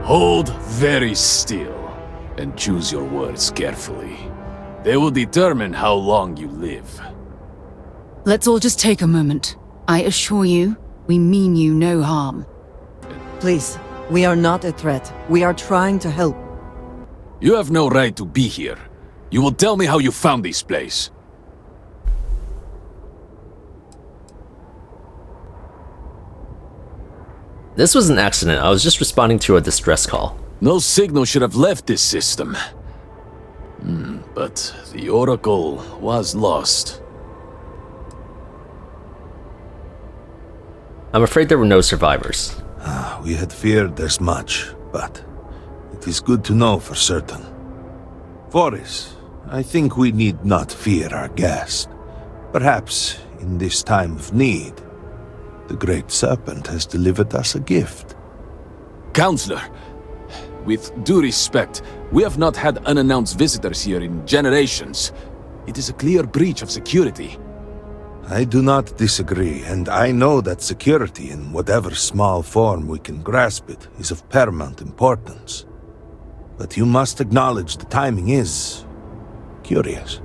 Hold very still, and choose your words carefully. They will determine how long you live. Let's all just take a moment. I assure you, we mean you no harm. Please, we are not a threat. We are trying to help. You have no right to be here. You will tell me how you found this place. This was an accident. I was just responding to a distress call. No signal should have left this system. But the Oracle was lost. I'm afraid there were no survivors. We had feared as much, but it is good to know for certain. Voris, I think we need not fear our guest. Perhaps, in this time of need, the Great Serpent has delivered us a gift. Counselor, with due respect, we have not had unannounced visitors here in generations. It is a clear breach of security. I do not disagree, and I know that security, in whatever small form we can grasp it, is of paramount importance. But you must acknowledge the timing is curious.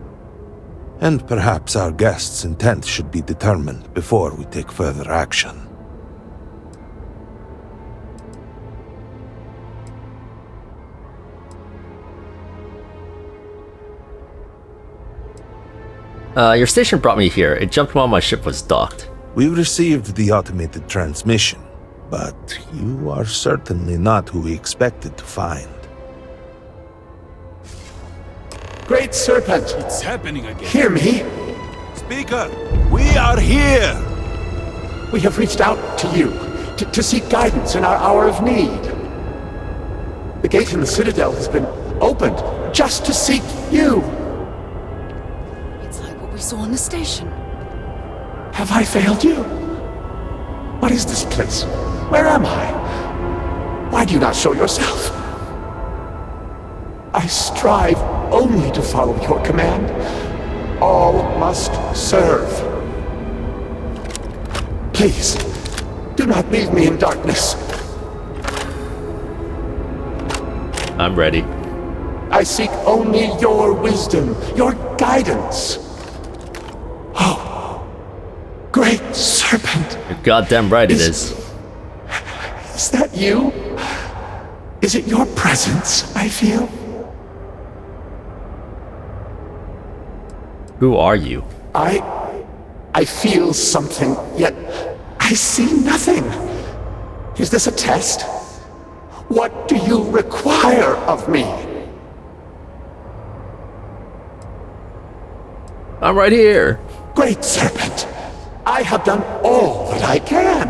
And perhaps our guest's intent should be determined before we take further action. Your station brought me here. It jumped while my ship was docked. We received the automated transmission, but you are certainly not who we expected to find. Great Serpent, It's happening again. hear me. Speaker, we are here! We have reached out to you to seek guidance in our hour of need. The gate in the Citadel has been opened just to seek you. It's like what we saw on the station. Have I failed you? What is this place? Where am I? Why do you not show yourself? I strive only to follow your command. All must serve. Please, do not leave me in darkness. I'm ready. I seek only your wisdom, your guidance. Oh, Great Serpent. You're goddamn right it is. Is that you? Is it your presence I feel? Who are you? I feel something, yet I see nothing. Is this a test? What do you require of me? I'm right here. Great Serpent, I have done all that I can.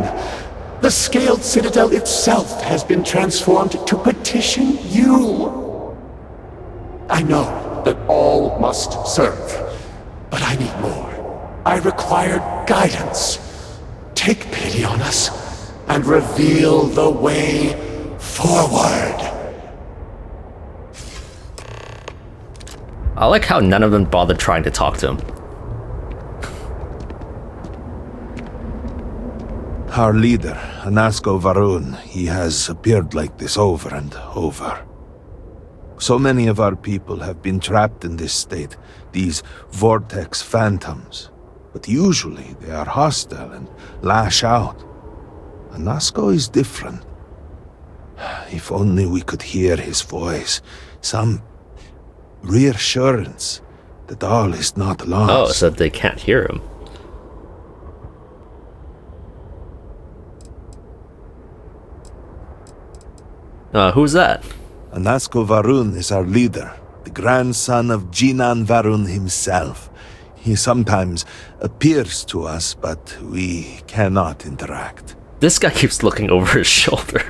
The scaled citadel itself has been transformed to petition you. I know that all must serve, but I need more. I require guidance. Take pity on us and reveal the way forward. I like how none of them bothered trying to talk to him. Our leader, Anasko Varun, he has appeared like this over and over. So many of our people have been trapped in this state, these vortex phantoms. But usually they are hostile and lash out. Anasko is different. If only we could hear his voice, some reassurance that all is not lost. Oh, so they can't hear him. Who's that? Anasko Varun is our leader, the grandson of Jinan Varun himself. He sometimes appears to us, but we cannot interact. This guy keeps looking over his shoulder.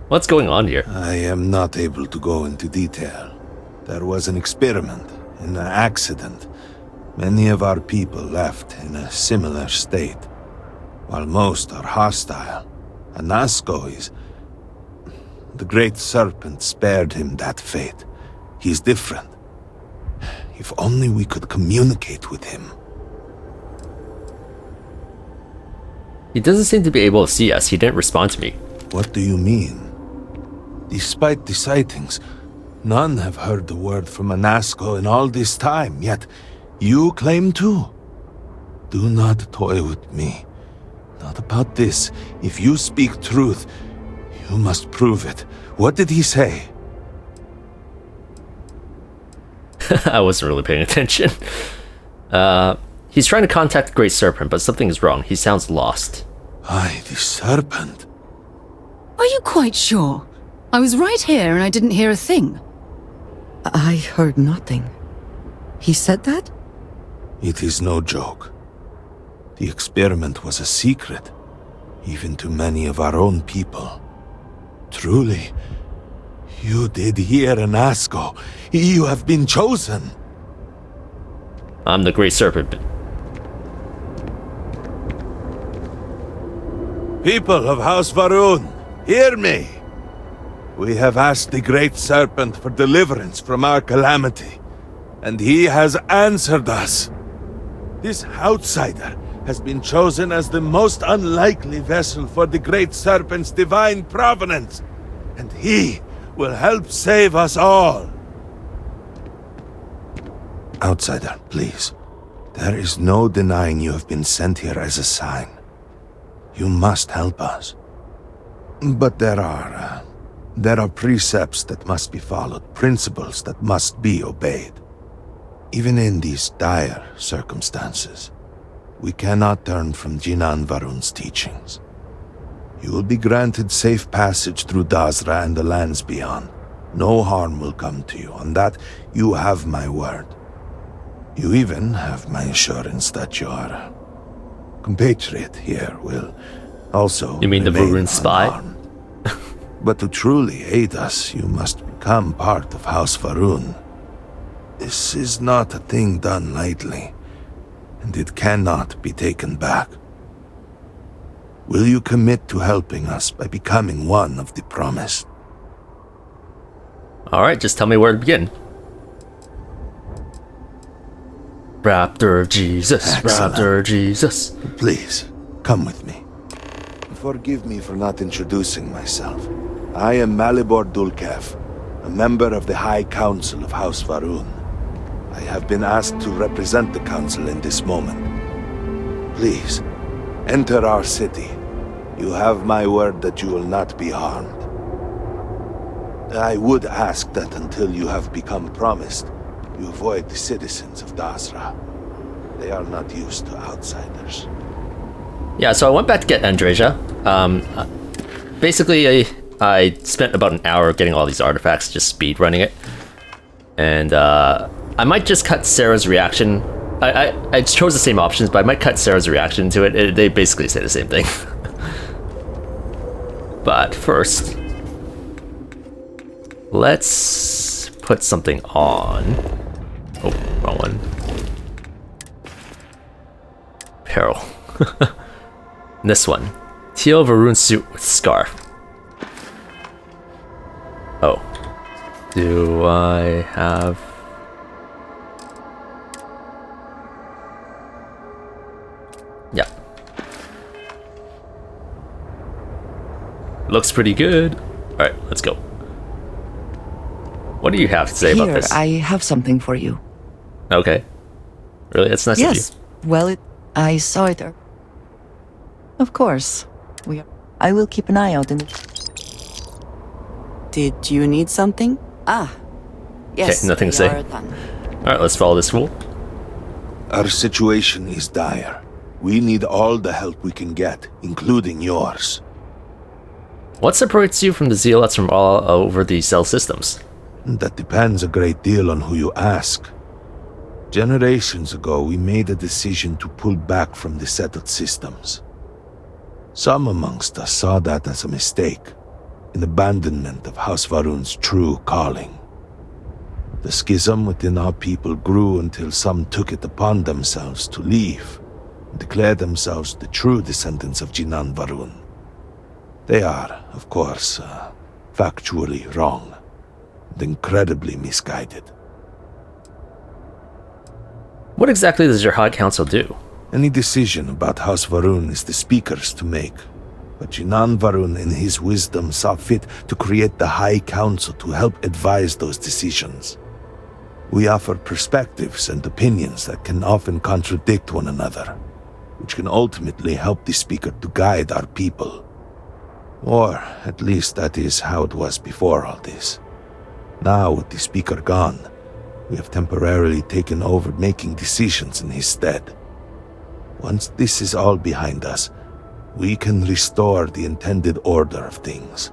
What's going on here? I am not able to go into detail. There was an experiment, an accident. Many of our people left in a similar state. While most are hostile, Anasko is... The Great Serpent spared him that fate. He is different. If only we could communicate with him. He doesn't seem to be able to see us. He didn't respond to me. What do you mean? Despite the sightings, none have heard the word from Anasco in all this time, yet you claim to. Do not toy with me. Not about this. If you speak truth, you must prove it. What did he say? I wasn't really paying attention. He's trying to contact the Great Serpent, but something is wrong. He sounds lost. Aye, the serpent. Are you quite sure? I was right here and I didn't hear a thing. I heard nothing. He said that? It is no joke. The experiment was a secret, even to many of our own people. Truly, you did hear Anasco. You have been chosen. I'm the Great Serpent. People of House Varun, hear me. We have asked the Great Serpent for deliverance from our calamity, and he has answered us. This outsider has been chosen as the most unlikely vessel for the Great Serpent's divine providence, and he will help save us all. Outsider, please. There is no denying you have been sent here as a sign. You must help us. But there are precepts that must be followed, principles that must be obeyed. Even in these dire circumstances, we cannot turn from Jinan Varun's teachings. You will be granted safe passage through Dazra and the lands beyond. No harm will come to you. On that, you have my word. You even have my assurance that your compatriot here will also You mean the remain Varun spy? unharmed. But to truly aid us, you must become part of House Varun. This is not a thing done lightly, and it cannot be taken back. Will you commit to helping us by becoming one of the promised? Alright, just tell me where to begin. Raptor Jesus, Excellent. Raptor Jesus. Please, come with me. Forgive me for not introducing myself. I am Malibor Dulkev, a member of the High Council of House Varun. I have been asked to represent the Council in this moment. Please, enter our city. You have my word that you will not be harmed. I would ask that until you have become promised, you avoid the citizens of Dazra. They are not used to outsiders. Yeah, so I went back to get Andreja. Basically, I spent about an hour getting all these artifacts, just speed running it. And I might just cut Sarah's reaction. I chose the same options, but I might cut Sarah's reaction to it. They basically say the same thing. But first, let's put something on. Oh, wrong one. Apparel. This one. Teal Varun suit with scarf. Oh. Do I have... Yeah. Looks pretty good. Alright, let's go. What do you have to say about Here, this? I have something for you. Okay. Really? That's nice of you. Yes. Well, I saw it. Of course. I will keep an eye out in the... Did you need something? Ah. Yes, Okay, nothing to we say. are done. Alright, let's follow this rule. Our situation is dire. We need all the help we can get, including yours. What separates you from the zealots from all over the cell systems? That depends a great deal on who you ask. Generations ago, we made a decision to pull back from the settled systems. Some amongst us saw that as a mistake, an abandonment of House Varun's true calling. The schism within our people grew until some took it upon themselves to leave and declare themselves the true descendants of Jinan Varun. They are, of course, factually wrong and incredibly misguided. What exactly does your High Council do? Any decision about House Varun is the Speaker's to make. But Jinan Varun in his wisdom saw fit to create the High Council to help advise those decisions. We offer perspectives and opinions that can often contradict one another, which can ultimately help the Speaker to guide our people. Or, at least that is how it was before all this. Now, with the Speaker gone, we have temporarily taken over making decisions in his stead. Once this is all behind us, we can restore the intended order of things.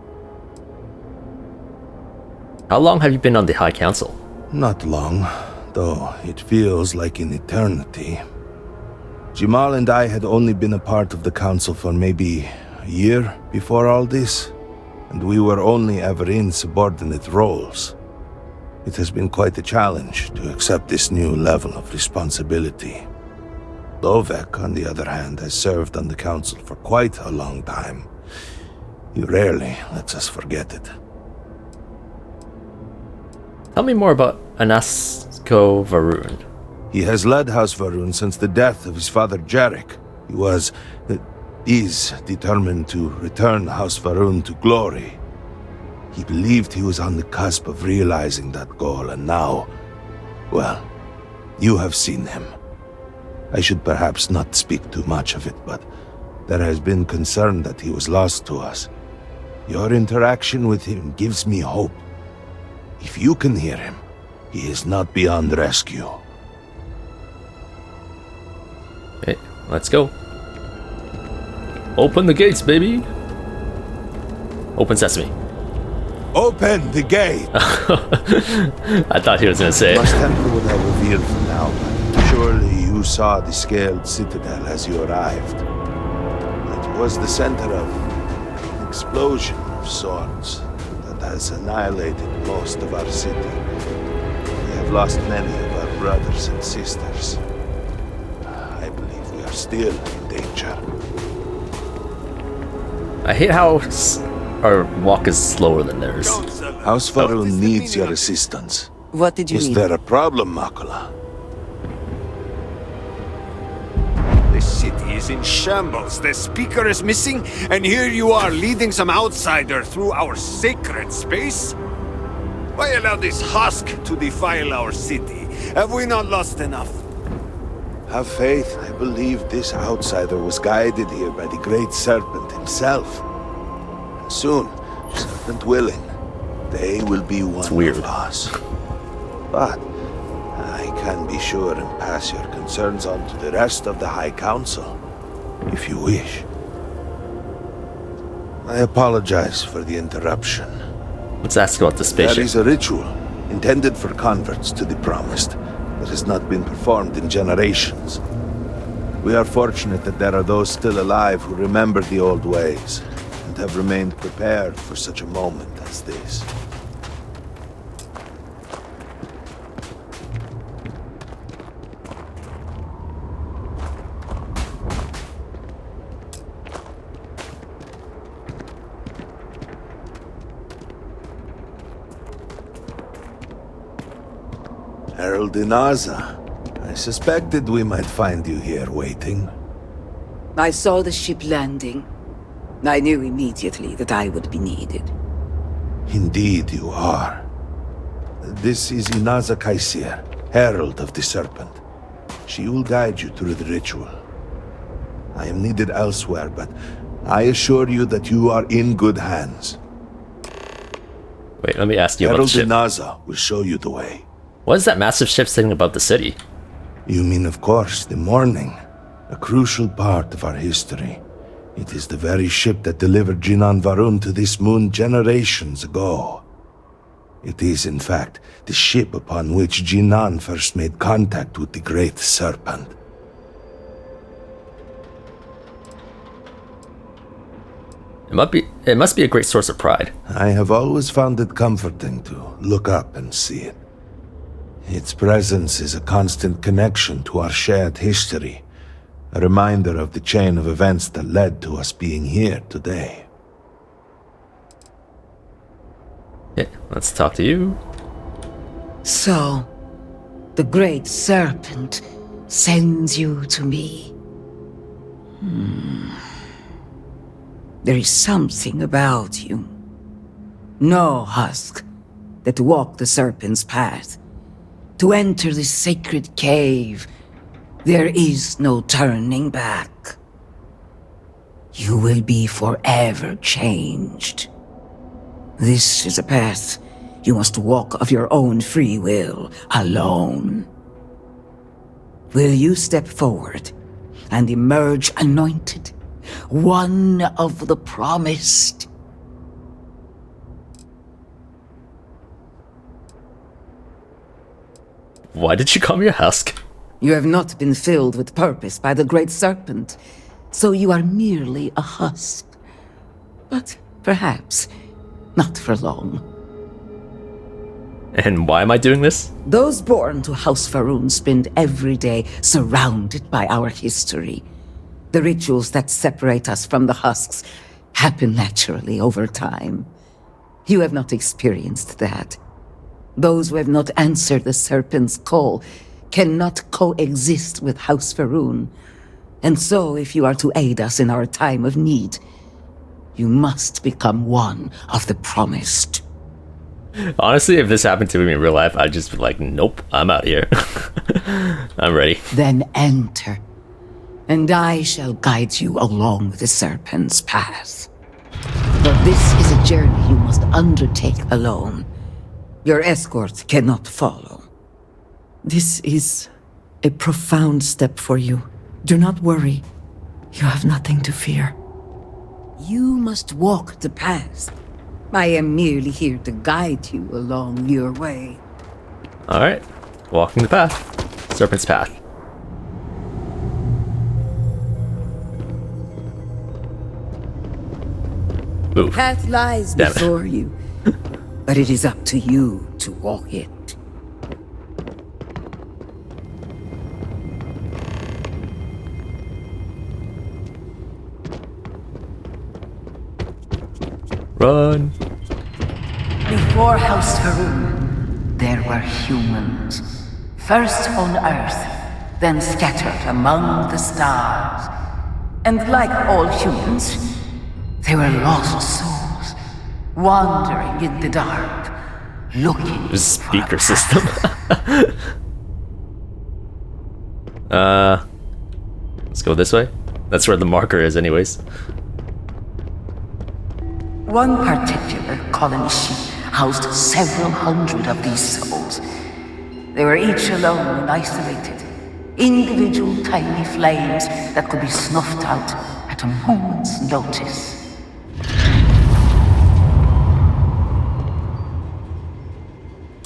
How long have you been on the High Council? Not long, though it feels like an eternity. Jamal and I had only been a part of the council for maybe a year before all this, and we were only ever in subordinate roles. It has been quite a challenge to accept this new level of responsibility. Dovek, on the other hand, has served on the council for quite a long time. He rarely lets us forget it. Tell me more about Anasko Varun. He has led House Varun since the death of his father Jarek. He is determined to return House Varun to glory. He believed he was on the cusp of realizing that goal, and now, well, you have seen him. I should perhaps not speak too much of it, but there has been concern that he was lost to us. Your interaction with him gives me hope. If you can hear him, he is not beyond rescue. Okay, let's go. Open the gates, baby. Open sesame. Open the gate! I thought he was gonna say Must it. temper what I revealed for now, but surely you saw the scaled citadel as you arrived. It was the center of an explosion of sorts that has annihilated most of our city. We have lost many of our brothers and sisters. I believe we are still in danger. I hate how our walk is slower than theirs. House Varun needs your assistance. What did you Is need? there a problem, Makula? The city is in shambles. The speaker is missing, and here you are leading some outsider through our sacred space? Why allow this husk to defile our city? Have we not lost enough? Have faith. I believe this outsider was guided here by the Great Serpent himself. And soon, Serpent willing, they will be one weird. of us. But I can be sure and pass your concerns on to the rest of the High Council, if you wish. I apologize for the interruption. Let's ask about the There spaceship. is a ritual intended for converts to the Promised that has not been performed in generations. We are fortunate that there are those still alive who remember the old ways and have remained prepared for such a moment as this. Herald Dazra, I suspected we might find you here waiting. I saw the ship landing. I knew immediately that I would be needed. Indeed you are. This is Inaza Kaisir, Herald of the Serpent. She will guide you through the ritual. I am needed elsewhere, but I assure you that you are in good hands. Wait, let me ask you about Herald the ship. Inaza will show you the way. What is that massive ship sitting above the city? You mean, of course, the morning. A crucial part of our history. It is the very ship that delivered Jinan Varun to this moon generations ago. It is, in fact, the ship upon which Jinan first made contact with the Great Serpent. It must be a great source of pride. I have always found it comforting to look up and see it. Its presence is a constant connection to our shared history, a reminder of the chain of events that led to us being here today. Yeah, let's talk to you. So, the Great Serpent sends you to me. There is something about you. No husk that walk the serpent's path. To enter this sacred cave, there is no turning back. You will be forever changed. This is a path you must walk of your own free will, alone. Will you step forward and emerge anointed, one of the promised? Why did you call me a husk? You have not been filled with purpose by the Great Serpent, so you are merely a husk. But perhaps not for long. And why am I doing this? Those born to House Faroon spend every day surrounded by our history. The rituals that separate us from the husks happen naturally over time. You have not experienced that. Those who have not answered the Serpent's call cannot coexist with House Faroon. And so, if you are to aid us in our time of need, you must become one of the promised. Honestly, if this happened to me in real life, I'd just be like, nope, I'm out here. I'm ready. Then enter, and I shall guide you along the Serpent's path. But this is a journey you must undertake alone. Your escort cannot follow. This is a profound step for you. Do not worry. You have nothing to fear. You must walk the path. I am merely here to guide you along your way. Alright, walking the path. Serpent's path. Ooh. Path lies Damn it. before you, but it is up to you to walk it. Run. Before House Faroon, there were humans. First on Earth, then scattered among the stars. And like all humans, they were lost souls, wandering in the dark, looking There's a for speaker a system. Let's go this way. That's where the marker is anyways. One particular colony ship housed several hundred of these souls. They were each alone and isolated, individual tiny flames that could be snuffed out at a moment's notice.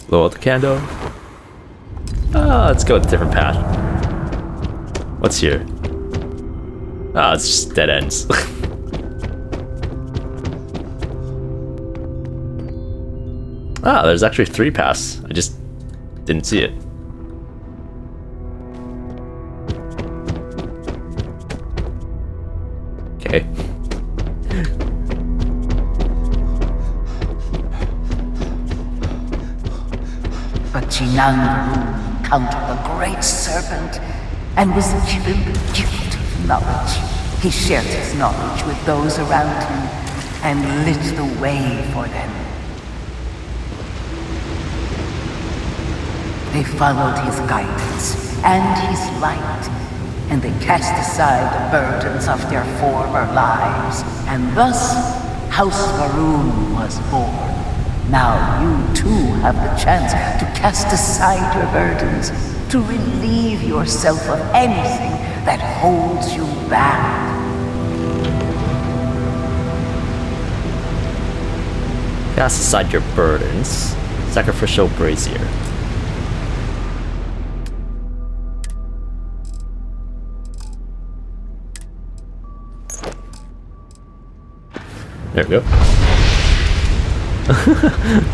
Blow out the candle. Let's go a different path. What's here? It's just dead ends. There's actually 3 paths. I just didn't see it. Okay. But Jinang encountered the Great Serpent and was given the gift of knowledge. He shared his knowledge with those around him and lit the way for them. They followed his guidance and his light, and they cast aside the burdens of their former lives. And thus, House Faroon was born. Now you too have the chance to cast aside your burdens, to relieve yourself of anything that holds you back. Cast aside your burdens. Sacrificial brazier. There we go.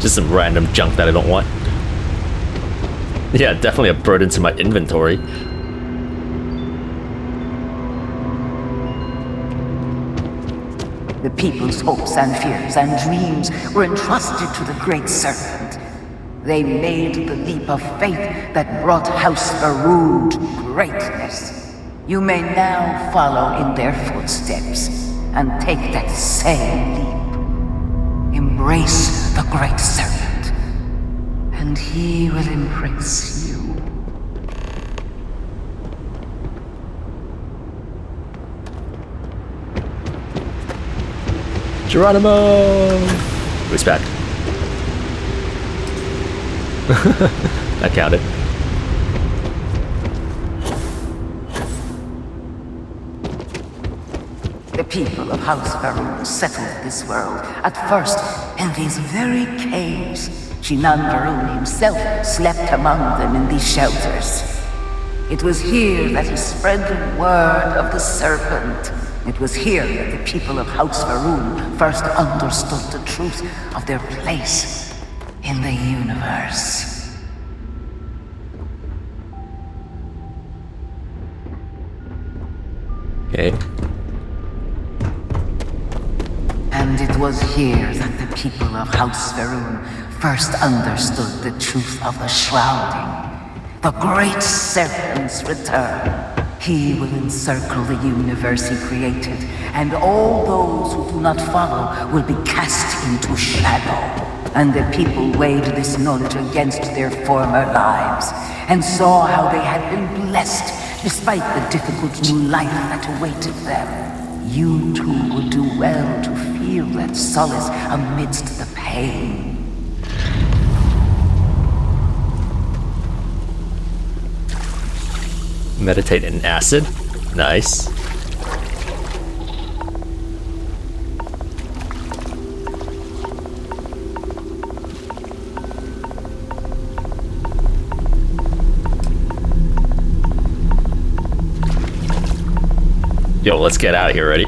Just some random junk that I don't want. Yeah, definitely a burden to my inventory. The people's hopes and fears and dreams were entrusted to the Great Serpent. They made the leap of faith that brought House Faroon to greatness. You may now follow in their footsteps and take that same leap. Embrace the Great Serpent, and he will embrace you. Geronimo! Who's back? That counted. The people of House Varun settled this world, at first in these very caves. Shinan Varun himself slept among them in these shelters. It was here that he spread the word of the serpent. It was here that the people of House Varun first understood the truth of their place in the universe. Okay. And it was here that the people of House Varun first understood the truth of the shrouding. The Great Serpent's return. He will encircle the universe he created, and all those who do not follow will be cast into shadow. And the people weighed this knowledge against their former lives, and saw how they had been blessed despite the difficult new life that awaited them. You too would do well to feel that solace amidst the pain. Meditate in acid. Nice. Yo, let's get out of here, ready?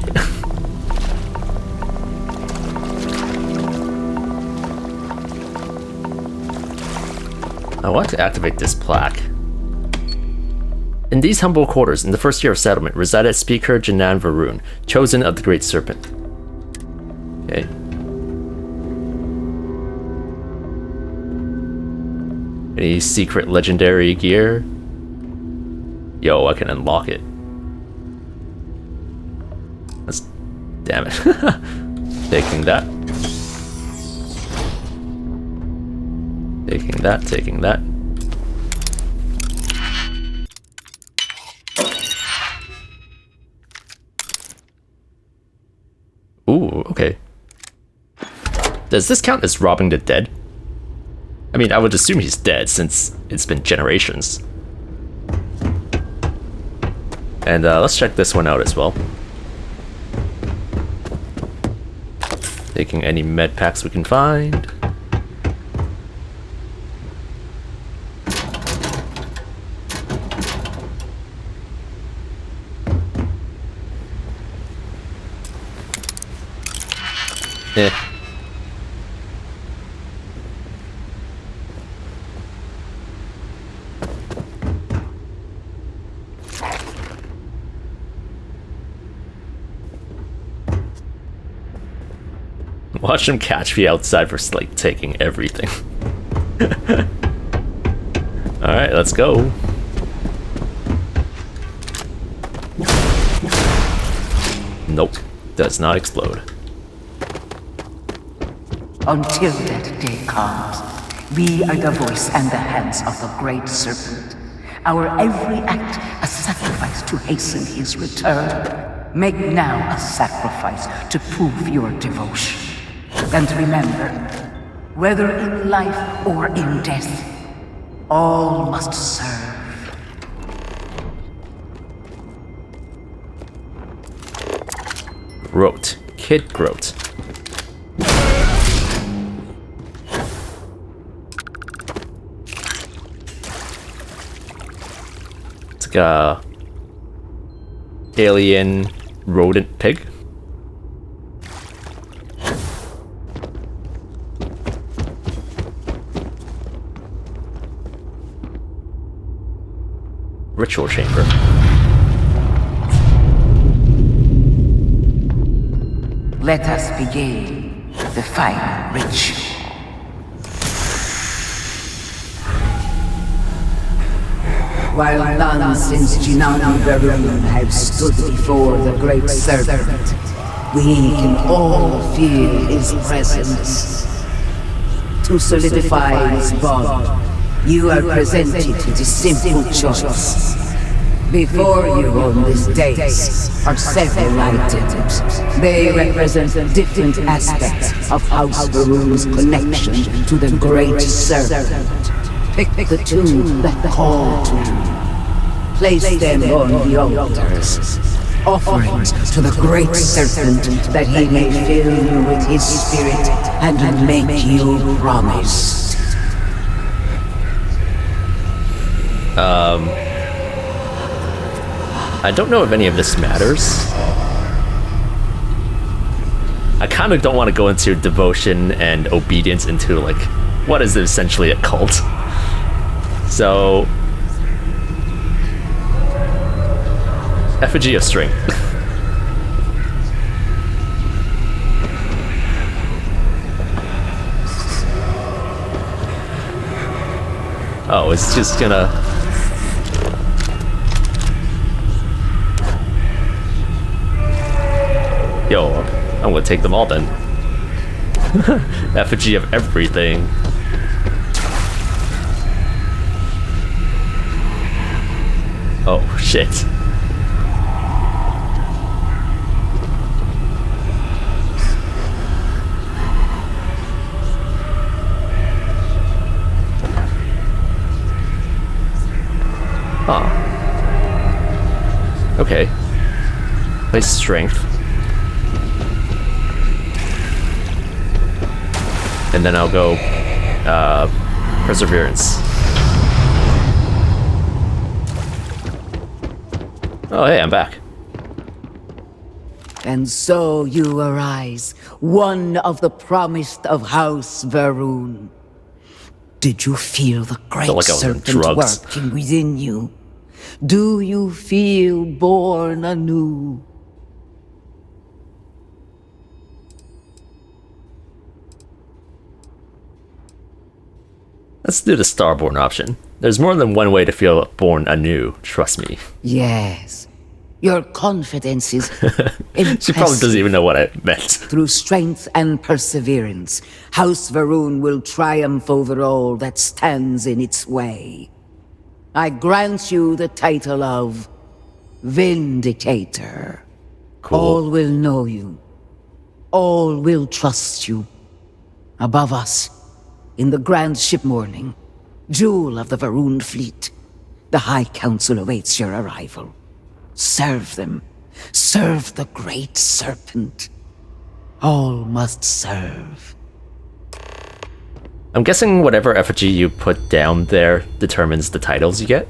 I want to activate this plaque. In these humble quarters, in the first year of settlement, resided Speaker Jinan Varun, chosen of the Great Serpent. Okay. Any secret legendary gear? Yo, I can unlock it. That's... damn it. Taking that. Taking that, taking that. Ooh, okay. Does this count as robbing the dead? I mean, I would assume he's dead since it's been generations. And let's check this one out as well. Taking any med packs we can find. Eh. Watch him catch me outside for like taking everything. Alright, let's go. Nope, does not explode. Until that day comes, we are the voice and the hands of the Great Serpent. Our every act a sacrifice to hasten his return. Make now a sacrifice to prove your devotion. And remember, whether in life or in death, all must serve. Groat. Kid Groat. It's like a alien rodent pig. Ritual chamber. Let us begin the final ritual. While none since Jinan Varun have stood before the Great Serpent, We can all feel his presence. To solidify this bond, you are presented with a simple choice. Before you on this dais are several items. They represent different aspects of House Varun's connection to the Great Serpent. Pick the two that call to you. Place them on the altars. Offerings to the Great Serpent that he may fill you with his spirit and make you promise. I don't know if any of this matters. I kind of don't want to go into devotion and obedience into, like, what is essentially a cult. So... effigy of strength. Oh, it's just gonna... Yo, I'm gonna take them all then. Effigy of everything. Oh, shit. Huh. Okay. Place strength. And then I'll go perseverance. Oh, hey, I'm back. And so you arise, one of the promised of House Varun. Did you feel the Great Felt like I was on Serpent drugs. working within you? Do you feel born anew? Let's do the Starborn option. There's more than one way to feel born anew, trust me. Yes. Your confidence is impressive. She probably doesn't even know what I meant. Through strength and perseverance, House Varun will triumph over all that stands in its way. I grant you the title of Vindicator. Cool. All will know you. All will trust you. Above us, in the grand ship morning, jewel of the Varun fleet, the High Council awaits your arrival. Serve them. Serve the Great Serpent. All must serve. I'm guessing whatever effigy you put down there determines the titles you get?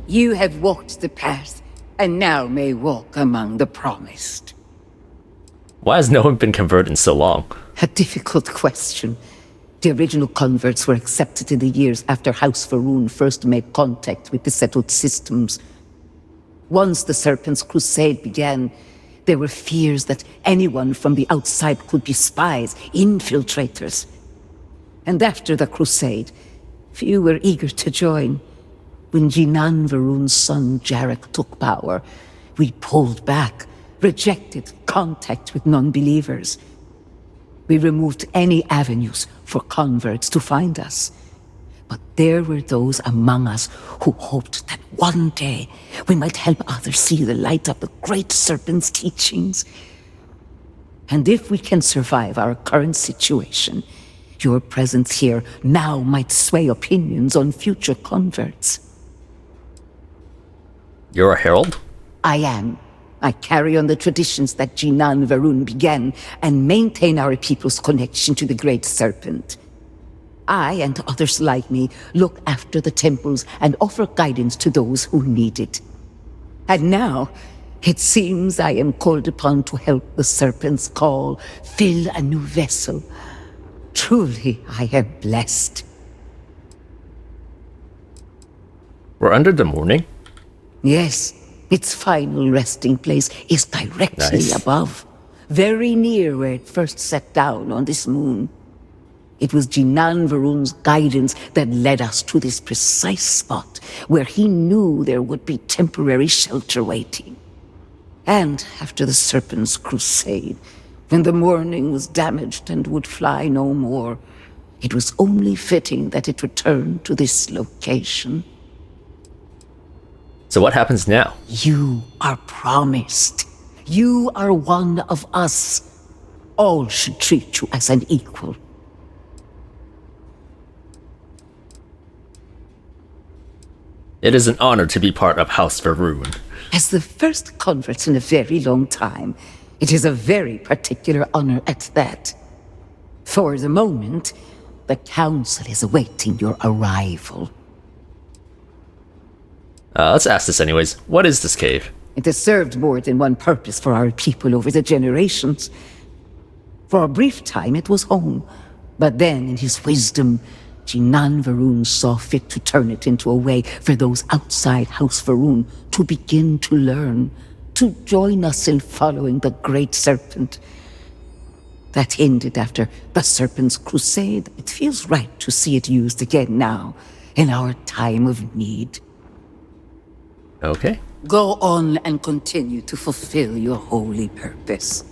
You have walked the path, and now may walk among the promised. Why has no one been converted in so long? A difficult question. The original converts were accepted in the years after House Varun first made contact with the settled systems. Once the Serpent's crusade began, there were fears that anyone from the outside could be spies, infiltrators. And after the crusade, few were eager to join. When Jinan Varun's son Jarek took power, we pulled back, rejected contact with non-believers. We removed any avenues for converts to find us. But there were those among us who hoped that one day we might help others see the light of the Great Serpent's teachings. And if we can survive our current situation, your presence here now might sway opinions on future converts. You're a herald? I am. I carry on the traditions that Jinan Varun began and maintain our people's connection to the Great Serpent. I and others like me look after the temples and offer guidance to those who need it. And now, it seems I am called upon to help the Serpent's call fill a new vessel. Truly, I am blessed. We're under the morning? Yes, its final resting place is directly Nice. above, very near where it first set down on this moon. It was Jinan Varun's guidance that led us to this precise spot where he knew there would be temporary shelter waiting. And after the Serpent's crusade, when the morning was damaged and would fly no more, it was only fitting that it return to this location. So what happens now? You are promised. You are one of us. All should treat you as an equal. It is an honor to be part of House Varun. As the first converts in a very long time, it is a very particular honor at that. For the moment, the Council is awaiting your arrival. Let's ask this anyways. What is this cave? It has served more than one purpose for our people over the generations. For a brief time, it was home. But then, in his wisdom, Jinan Varun saw fit to turn it into a way for those outside House Varun to begin to learn, to join us in following the Great Serpent. That ended after the Serpent's crusade. It feels right to see it used again now, in our time of need. Okay. Go on and continue to fulfill your holy purpose.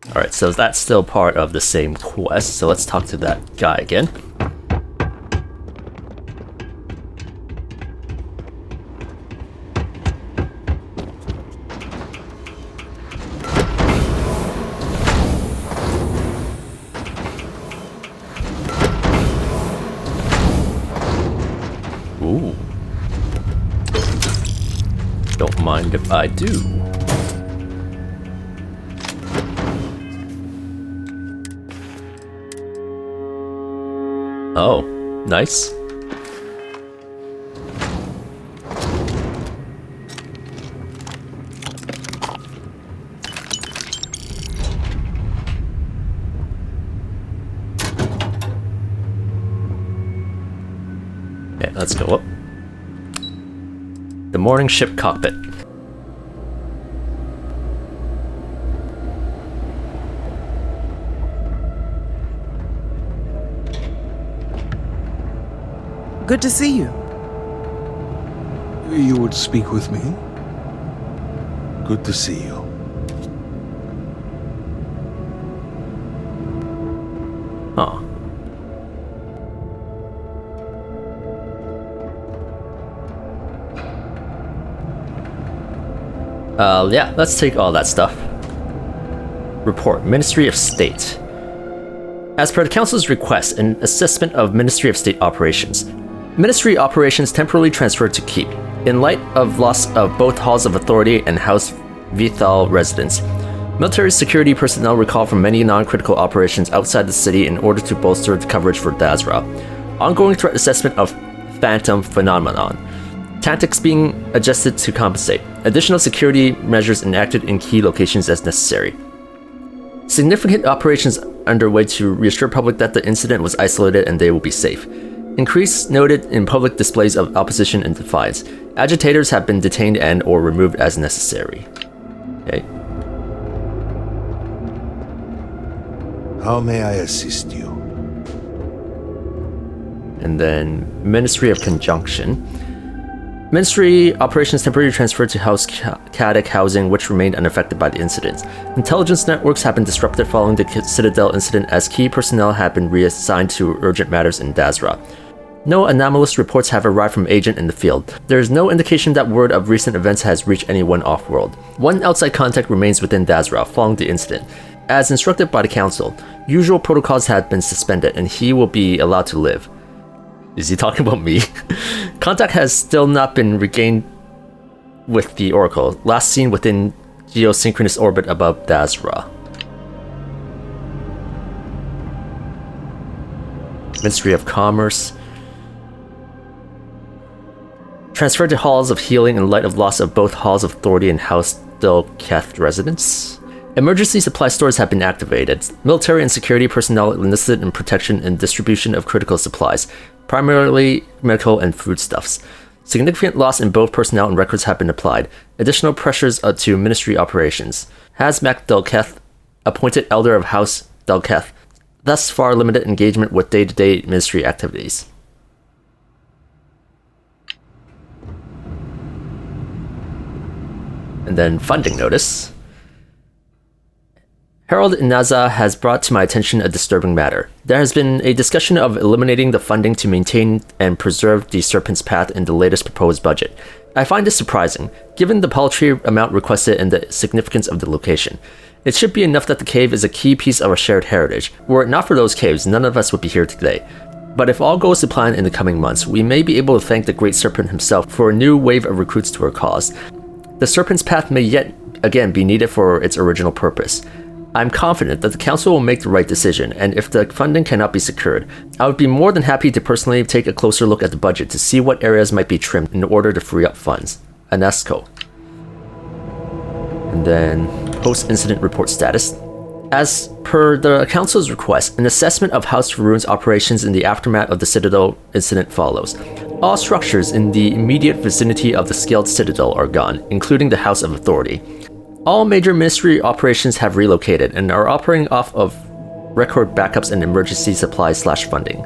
Alright, so that's still part of the same quest, so let's talk to that guy again. Ooh. Don't mind if I do. Oh, nice. Okay, let's go up. The morning ship cockpit. Good to see you. You would speak with me? Good to see you. Huh. Yeah, let's take all that stuff. Report, Ministry of State. As per the Council's request, an assessment of Ministry of State operations. Ministry operations temporarily transferred to Keep, in light of loss of both Halls of Authority and House Vithal residents. Military security personnel recalled from many non-critical operations outside the city in order to bolster the coverage for Dazra. Ongoing threat assessment of Phantom Phenomenon. Tactics being adjusted to compensate. Additional security measures enacted in key locations as necessary. Significant operations underway to reassure public that the incident was isolated and they will be safe. Increase noted in public displays of opposition and defiance. Agitators have been detained and or removed as necessary. Okay. How may I assist you? And then Ministry of Conjunction. Ministry operations temporarily transferred to House Caddic housing, which remained unaffected by the incident. Intelligence networks have been disrupted following the Citadel incident as key personnel have been reassigned to urgent matters in Dazra. No anomalous reports have arrived from Agent in the field. There is no indication that word of recent events has reached anyone off-world. One outside contact remains within Dazra following the incident. As instructed by the Council, usual protocols have been suspended and he will be allowed to live. Is he talking about me? Contact has still not been regained with the Oracle, last seen within geosynchronous orbit above Dazra. Ministry of Commerce. Transferred to Halls of Healing in light of loss of both Halls of Authority and House Delketh residents. Emergency supply stores have been activated. Military and security personnel enlisted in protection and distribution of critical supplies, primarily medical and foodstuffs. Significant loss in both personnel and records have been applied. Additional pressures to ministry operations. Hazmak Delketh, appointed Elder of House Delketh, thus far limited engagement with day-to-day ministry activities. And then funding notice. Herald Inaza has brought to my attention a disturbing matter. There has been a discussion of eliminating the funding to maintain and preserve the Serpent's Path in the latest proposed budget. I find this surprising, given the paltry amount requested and the significance of the location. It should be enough that the cave is a key piece of our shared heritage. Were it not for those caves, none of us would be here today. But if all goes to plan in the coming months, we may be able to thank the Great Serpent himself for a new wave of recruits to our cause. The Serpent's Path may yet again be needed for its original purpose. I'm confident that the Council will make the right decision, and if the funding cannot be secured, I would be more than happy to personally take a closer look at the budget to see what areas might be trimmed in order to free up funds. Anesco. And then, post-incident report status. As per the Council's request, an assessment of House Faroon's operations in the aftermath of the Citadel incident follows. All structures in the immediate vicinity of the Scaled Citadel are gone, including the House of Authority. All major ministry operations have relocated and are operating off of record backups and emergency supplies/funding.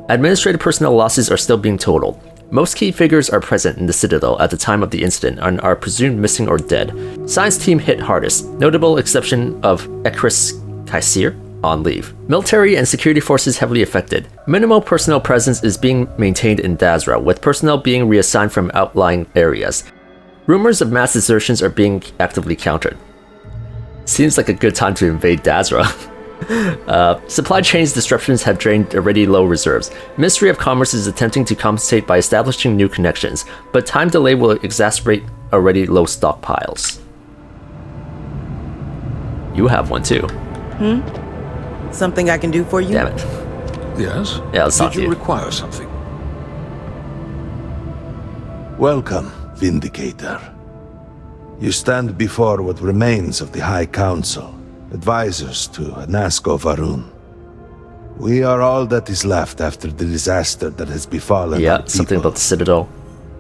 Administrative personnel losses are still being totaled. Most key figures are present in the Citadel at the time of the incident and are presumed missing or dead. Science team hit hardest, notable exception of Ekris Kaisir on leave. Military and security forces heavily affected. Minimal personnel presence is being maintained in Dazra, with personnel being reassigned from outlying areas. Rumors of mass desertions are being actively countered. Seems like a good time to invade Dazra. Supply chains disruptions have drained already low reserves. Ministry of Commerce is attempting to compensate by establishing new connections, but time delay will exacerbate already low stockpiles. You have one too. Something I can do for you? Damn it. Yes? Yeah, let's talk Did to you you. require something? Welcome, Vindicator. You stand before what remains of the High Council, advisors to Anasco Varun. We are all that is left after the disaster that has befallen Yeah, our people. something about the Citadel.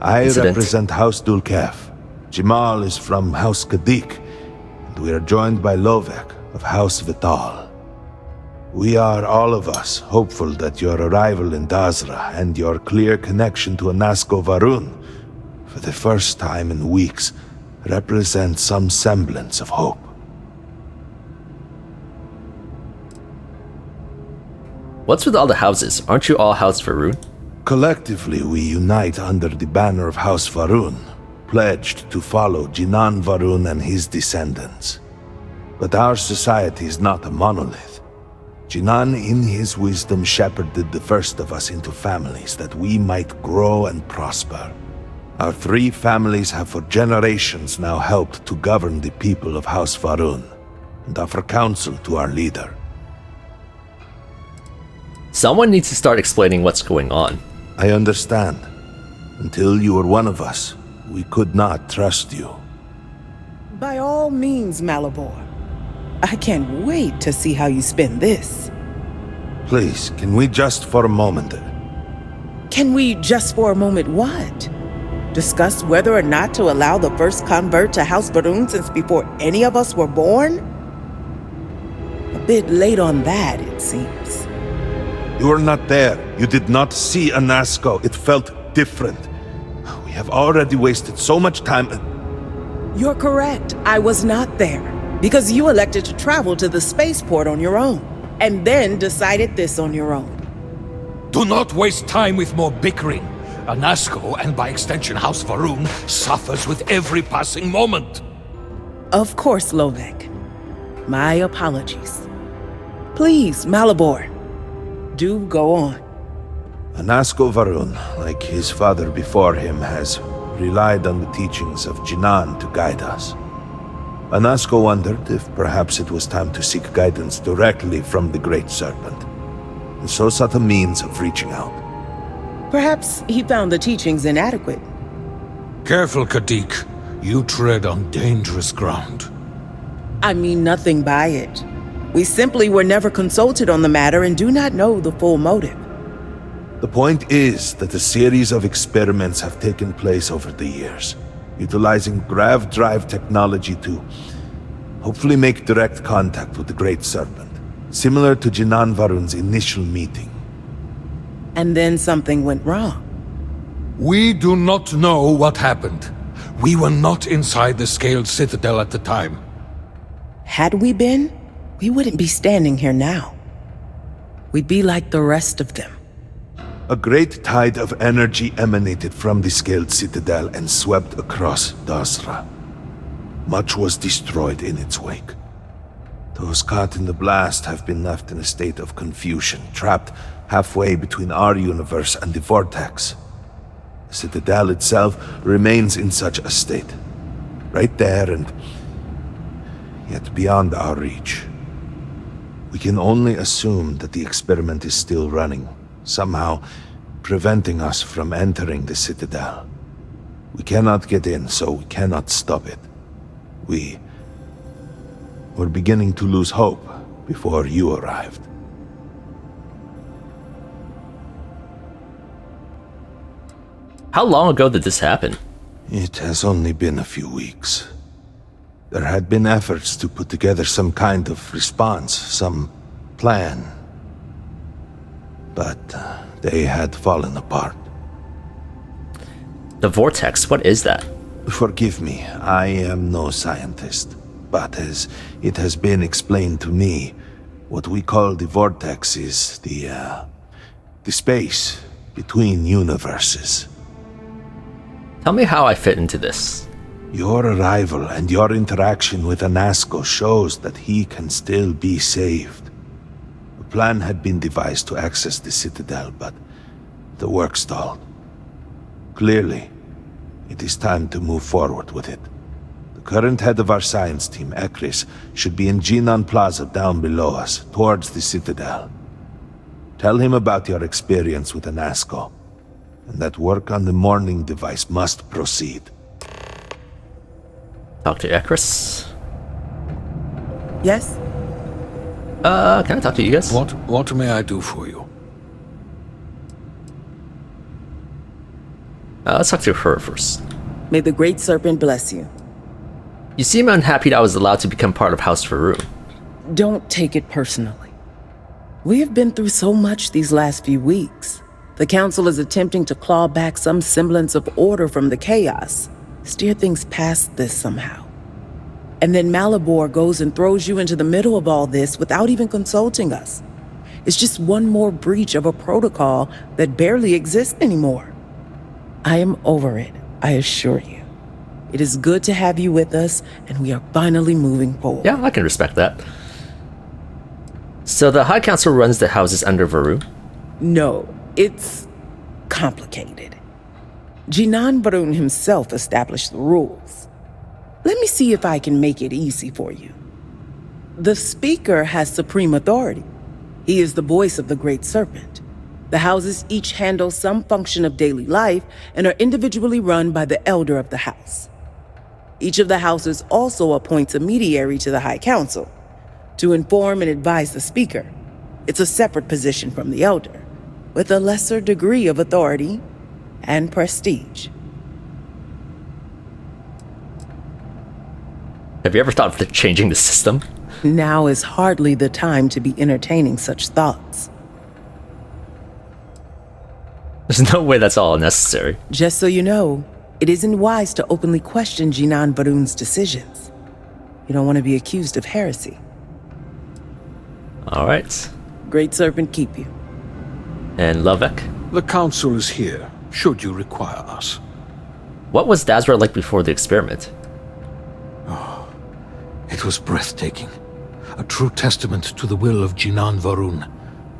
I incident. represent House Dulkef. Jamal is from House Kadik, and we are joined by Lovek of House Vital. We are, all of us, hopeful that your arrival in Dazra and your clear connection to Anasco Varun, for the first time in weeks, represent some semblance of hope. What's with all the houses? Aren't you all House Varun? Collectively, we unite under the banner of House Varun, pledged to follow Jinan Varun and his descendants. But our society is not a monolith. Jinan, in his wisdom, shepherded the first of us into families that we might grow and prosper. Our three families have for generations now helped to govern the people of House Varun, and offer counsel to our leader. Someone needs to start explaining what's going on. I understand. Until you were one of us, we could not trust you. By all means, Malabor. I can't wait to see how you spend this. Please, can we just for a moment... Can we just for a moment what? Discuss whether or not to allow the first convert to House Varun since before any of us were born? A bit late on that, it seems. You were not there. You did not see Anasco. It felt different. We have already wasted so much time. You're correct. I was not there. Because you elected to travel to the spaceport on your own. And then decided this on your own. Do not waste time with more bickering. Anasco, and by extension House Varun, suffers with every passing moment. Of course, Lovek. My apologies. Please, Malabor. Do go on. Anasco Varun, like his father before him, has relied on the teachings of Jinan to guide us. Anasco wondered if perhaps it was time to seek guidance directly from the Great Serpent, and so sought a means of reaching out. Perhaps he found the teachings inadequate. Careful, Kadik. You tread on dangerous ground. I mean nothing by it. We simply were never consulted on the matter and do not know the full motive. The point is that a series of experiments have taken place over the years, utilizing grav drive technology to hopefully make direct contact with the Great Serpent, similar to Jinan Varun's initial meeting. And then something went wrong. We do not know what happened. We were not inside the scaled citadel at the time. Had we been, we wouldn't be standing here now. We'd be like the rest of them. A great tide of energy emanated from the scaled citadel and swept across Dazra. Much was destroyed in its wake. Those caught in the blast have been left in a state of confusion, trapped halfway between our universe and the vortex. The citadel itself remains in such a state. Right there and yet beyond our reach. We can only assume that the experiment is still running, somehow preventing us from entering the citadel. We cannot get in, so we cannot stop it. We were beginning to lose hope before you arrived. How long ago did this happen? It has only been a few weeks. There had been efforts to put together some kind of response, some plan. But they had fallen apart. The vortex, what is that? Forgive me, I am no scientist. But as it has been explained to me, what we call the vortex is the space between universes. Tell me how I fit into this. Your arrival and your interaction with Anasco shows that he can still be saved. A plan had been devised to access the Citadel, but the work stalled. Clearly, it is time to move forward with it. The current head of our science team, Ekris, should be in Jinan Plaza down below us, towards the Citadel. Tell him about your experience with Anasco, and that work on the morning device must proceed. Talk to Ekris. Yes? Can I talk to you guys? What may I do for you? Let's talk to her first. May the Great Serpent bless you. You seem unhappy that I was allowed to become part of House Faroon. Don't take it personally. We have been through so much these last few weeks. The Council is attempting to claw back some semblance of order from the chaos, steer things past this somehow. And then Malabor goes and throws you into the middle of all this without even consulting us. It's just one more breach of a protocol that barely exists anymore. I am over it, I assure you. It is good to have you with us, and we are finally moving forward. Yeah, I can respect that. So the High Council runs the houses under Varun? No, it's complicated. Jinan Varun himself established the rules. Let me see if I can make it easy for you. The Speaker has supreme authority. He is the voice of the Great Serpent. The houses each handle some function of daily life and are individually run by the Elder of the House. Each of the houses also appoints a mediary to the High Council to inform and advise the Speaker. It's a separate position from the Elder, with a lesser degree of authority and prestige. Have you ever thought of changing the system? Now is hardly the time to be entertaining such thoughts. There's no way that's all necessary. Just so you know, it isn't wise to openly question Jinan Varun's decisions. You don't want to be accused of heresy. Alright. Great Serpent keep you. And Lovek? The Council is here, should you require us. What was Dazra like before the experiment? It was breathtaking. A true testament to the will of Jinan Varun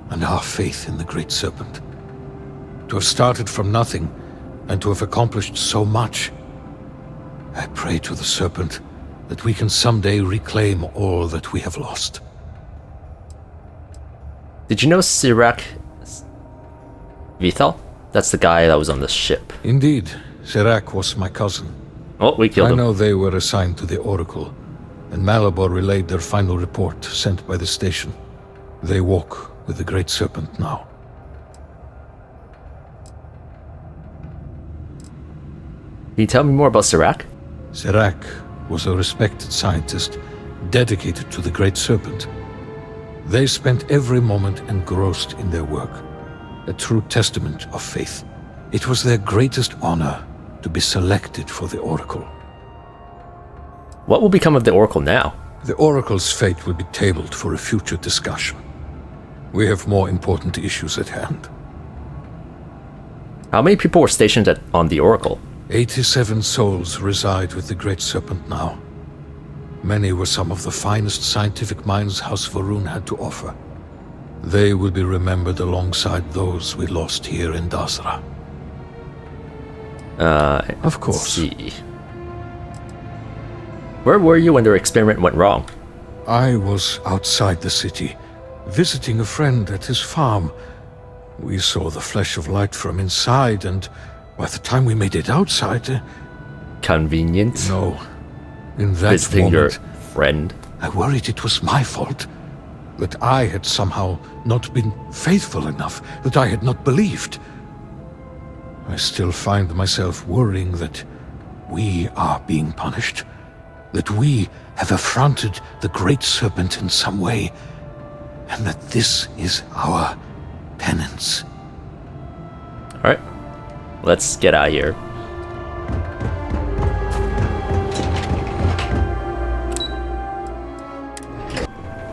and our faith in the Great Serpent. To have started from nothing and to have accomplished so much. I pray to the Serpent that we can someday reclaim all that we have lost. Did you know Sirak Vithal? That's the guy that was on the ship. Indeed, Sirak was my cousin. Oh, we killed him. I know they were assigned to the Oracle, and Malabor relayed their final report sent by the station. They walk with the Great Serpent now. Can you tell me more about Sirak? Sirak was a respected scientist dedicated to the Great Serpent. They spent every moment engrossed in their work, a true testament of faith. It was their greatest honor to be selected for the Oracle. What will become of the Oracle now? The Oracle's fate will be tabled for a future discussion. We have more important issues at hand. How many people were stationed on the Oracle? 87 souls reside with the Great Serpent now. Many were some of the finest scientific minds House Va'ruun had to offer. They will be remembered alongside those we lost here in Dazra. Of course. See. Where were you when their experiment went wrong? I was outside the city, visiting a friend at his farm. We saw the flash of light from inside, and by the time we made it outside... Convenient? No. In that visiting moment, your friend? I worried it was my fault. That I had somehow not been faithful enough, that I had not believed. I still find myself worrying that we are being punished, that we have affronted the Great Serpent in some way, and that this is our penance. Alright, let's get out of here.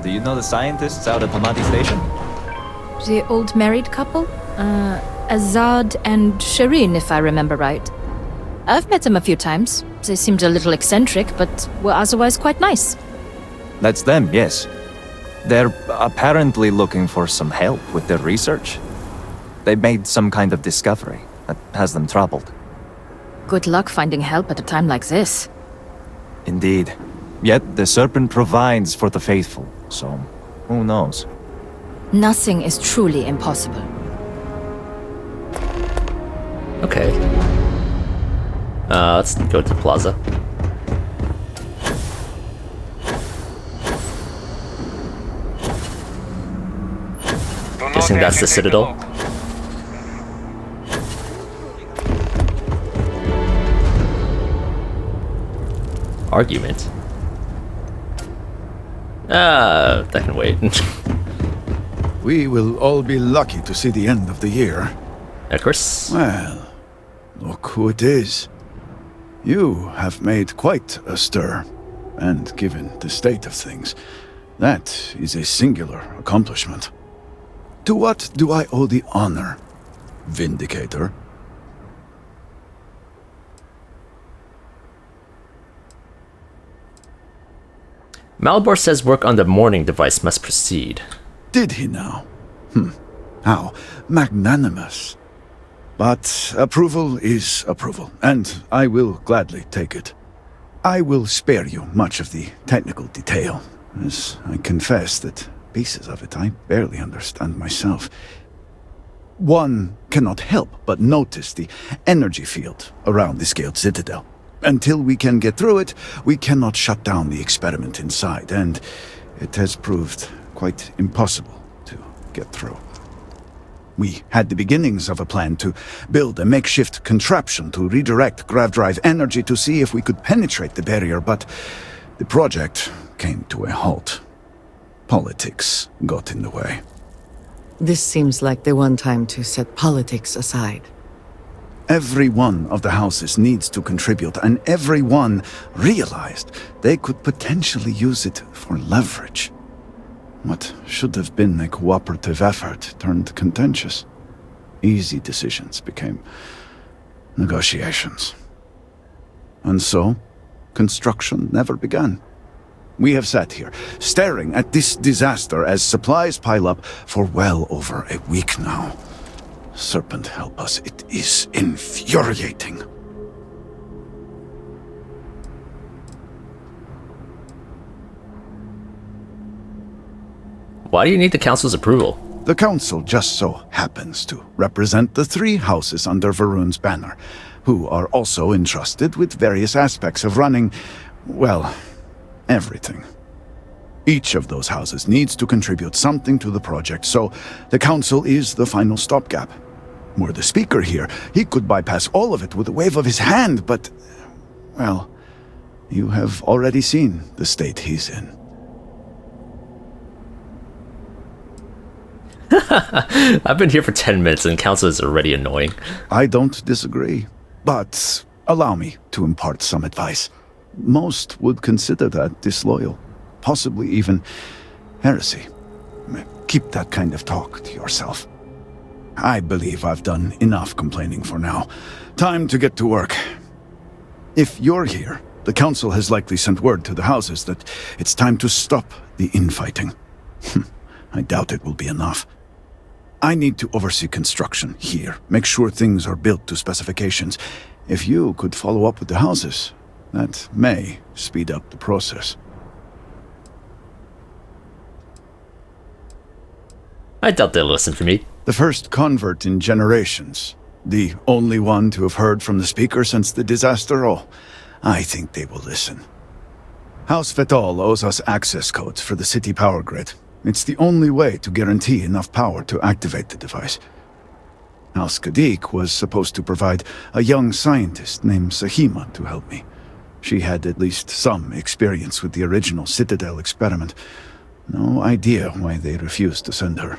Do you know the scientists out at Hamadi Station? The old married couple? Azad and Shireen, if I remember right. I've met them a few times. They seemed a little eccentric, but were otherwise quite nice. That's them, yes. They're apparently looking for some help with their research. They made some kind of discovery that has them troubled. Good luck finding help at a time like this. Indeed. Yet the Serpent provides for the faithful, so who knows? Nothing is truly impossible. Okay. Let's go to Plaza. Guessing that's the Citadel. Argument? That can wait. We will all be lucky to see the end of the year. Of course. Well, look who it is. You have made quite a stir, and given the state of things, that is a singular accomplishment. To what do I owe the honor, Vindicator? Malbor says work on the mourning device must proceed. Did he now? How magnanimous. But approval is approval, and I will gladly take it. I will spare you much of the technical detail, as I confess that pieces of it I barely understand myself. One cannot help but notice the energy field around the scaled citadel. Until we can get through it, we cannot shut down the experiment inside, and it has proved quite impossible to get through. We had the beginnings of a plan to build a makeshift contraption to redirect grav drive energy to see if we could penetrate the barrier, but the project came to a halt. Politics got in the way. This seems like the one time to set politics aside. Every one of the houses needs to contribute, and every one realized they could potentially use it for leverage. What should have been a cooperative effort turned contentious. Easy decisions became negotiations. And so, construction never began. We have sat here, staring at this disaster as supplies pile up for well over a week now. Serpent help us, it is infuriating. Why do you need the Council's approval? The Council just so happens to represent the 3 houses under Va'ruun's banner, who are also entrusted with various aspects of running, well, everything. Each of those houses needs to contribute something to the project, so the Council is the final stopgap. Were the Speaker here, he could bypass all of it with a wave of his hand, but, well, you have already seen the state he's in. I've been here for 10 minutes and Council is already annoying. I don't disagree, but Allow me to impart some advice. Most would consider that disloyal, possibly even heresy. Keep that kind of talk to yourself. I believe I've done enough complaining for now. Time to get to work. If you're here, the Council has likely sent word to the houses that it's time to stop the infighting. I doubt it will be enough. I need to oversee construction here, make sure things are built to specifications. If you could follow up with the houses, that may speed up the process. I doubt they'll listen to me. The first convert in generations. The only one to have heard from the speaker since the disaster. Oh, I think they will listen. House Vetol owes us access codes for the city power grid. It's the only way to guarantee enough power to activate the device. House Kadik was supposed to provide a young scientist named Sahima to help me. She had at least some experience with the original Citadel experiment. No idea why they refused to send her.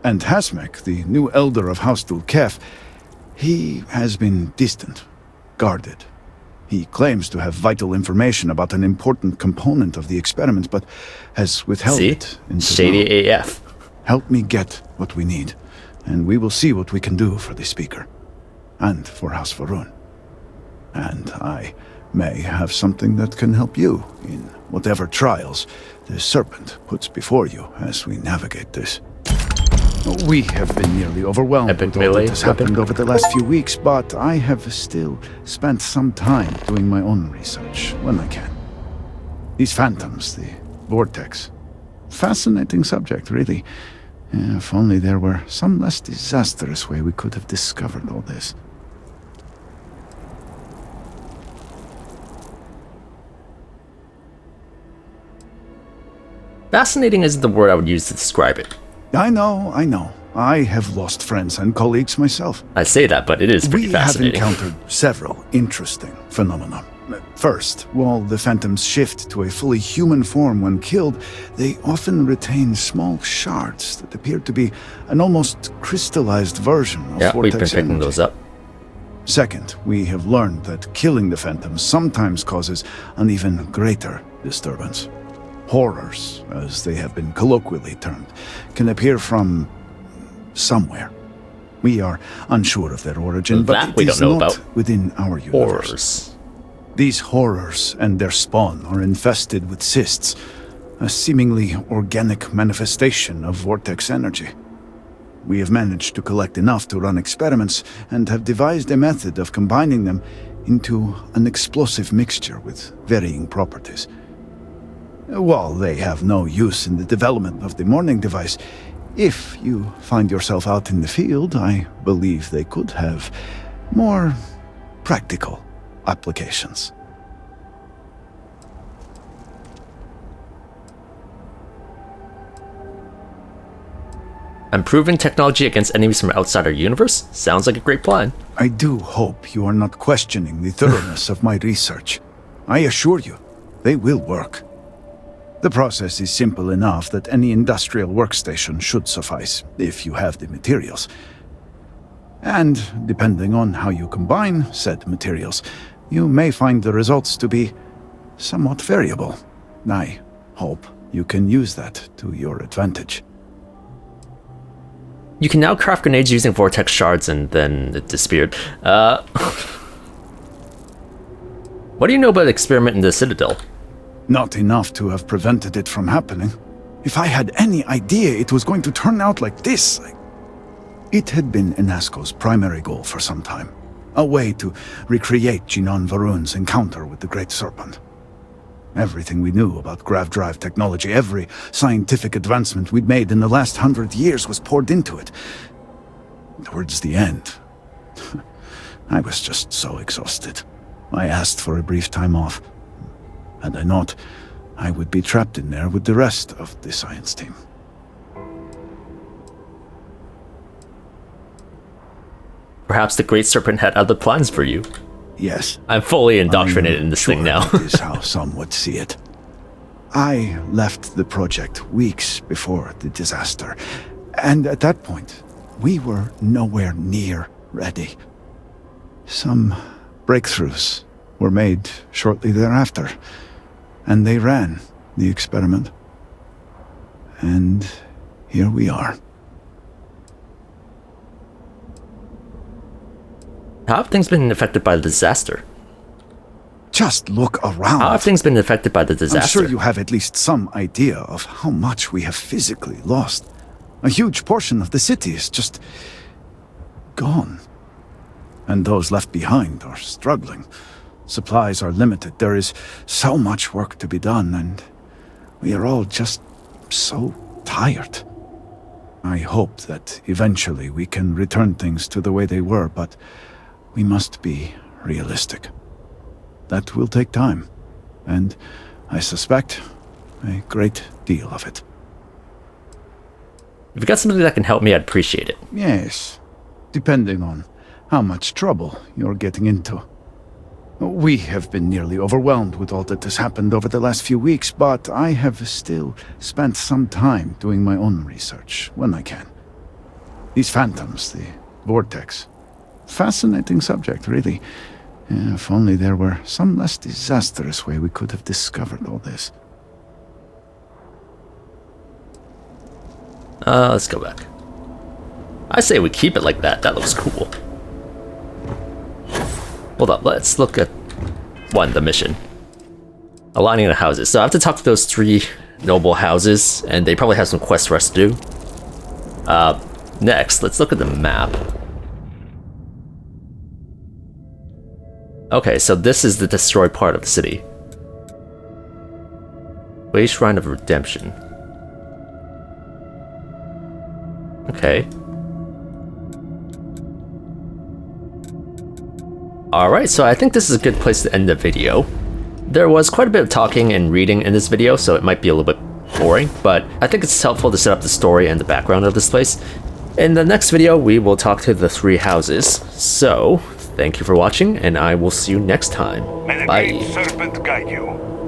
And Hasmek, the new elder of House Dulkef, he has been distant, guarded. He claims to have vital information about an important component of the experiment, but has withheld it. Shady AF. Help me get what we need, and we will see what we can do for the Speaker. And for House Varun. And I may have something that can help you in whatever trials the Serpent puts before you as we navigate this. We have been nearly overwhelmed with all that has happened over the last few weeks, but I have still spent some time doing my own research when I can. These phantoms, the vortex. Fascinating subject, really. If only there were some less disastrous way we could have discovered all this. Fascinating isn't the word I would use to describe it. I know. I have lost friends and colleagues myself. I say that, but it is pretty fascinating. We have encountered several interesting phenomena. First, while the phantoms shift to a fully human form when killed, they often retain small shards that appear to be an almost crystallized version of yeah, vortex we've been picking energy. those up. Second, we have learned that killing the phantoms sometimes causes an even greater disturbance. Horrors, as they have been colloquially termed, can appear from somewhere. We are unsure of their origin, but it is not within our universe. Horrors. These horrors and their spawn are infested with cysts, a seemingly organic manifestation of vortex energy. We have managed to collect enough to run experiments and have devised a method of combining them into an explosive mixture with varying properties. While they have no use in the development of the morning device, if you find yourself out in the field, I believe they could have more practical applications. Improving technology against enemies from outside our universe? Sounds like a great plan. I do hope you are not questioning the thoroughness of my research. I assure you, they will work. The process is simple enough that any industrial workstation should suffice, if you have the materials. And, depending on how you combine said materials, you may find the results to be somewhat variable. I hope you can use that to your advantage. You can now craft grenades using vortex shards, and then it disappeared. What do you know about the experiment in the Citadel? Not enough to have prevented it from happening. If I had any idea it was going to turn out like this... It had been Inasco's primary goal for some time. A way to recreate Jinan Varun's encounter with the Great Serpent. Everything we knew about grav drive technology, every scientific advancement we'd made in the last 100 years was poured into it. Towards the end, I was just so exhausted. I asked for a brief time off. Had I not, I would be trapped in there with the rest of the science team. Perhaps the Great Serpent had other plans for you. Yes. I'm fully indoctrinated in this thing now. That is how some would see it. I left the project weeks before the disaster, and at that point, we were nowhere near ready. Some breakthroughs were made shortly thereafter, and they ran the experiment. And here we are. How have things been affected by the disaster? Just look around. How have things been affected by the disaster? I'm sure you have at least some idea of how much we have physically lost. A huge portion of the city is just gone. And those left behind are struggling. Supplies are limited. There is so much work to be done, and we are all just so tired. I hope that eventually we can return things to the way they were, but we must be realistic. That will take time, and I suspect a great deal of it. If you got something that can help me, I'd appreciate it. Yes, depending on how much trouble you're getting into. We have been nearly overwhelmed with all that has happened over the last few weeks, but I have still spent some time doing my own research when I can. These phantoms, the vortex. Fascinating subject, really. If only there were some less disastrous way we could have discovered all this. Let's go back. I say we keep it like that. That looks cool. Hold up, let's look at the mission. Aligning the houses. So I have to talk to those 3 noble houses, and they probably have some quests for us to do. Next, let's look at the map. Okay, so this is the destroyed part of the city. Way Shrine of Redemption. Okay. Alright, so I think this is a good place to end the video. There was quite a bit of talking and reading in this video, so it might be a little bit boring, but I think it's helpful to set up the story and the background of this place. In the next video, we will talk to the 3 houses. So, thank you for watching, and I will see you next time. May the Bye. Great Serpent guide you.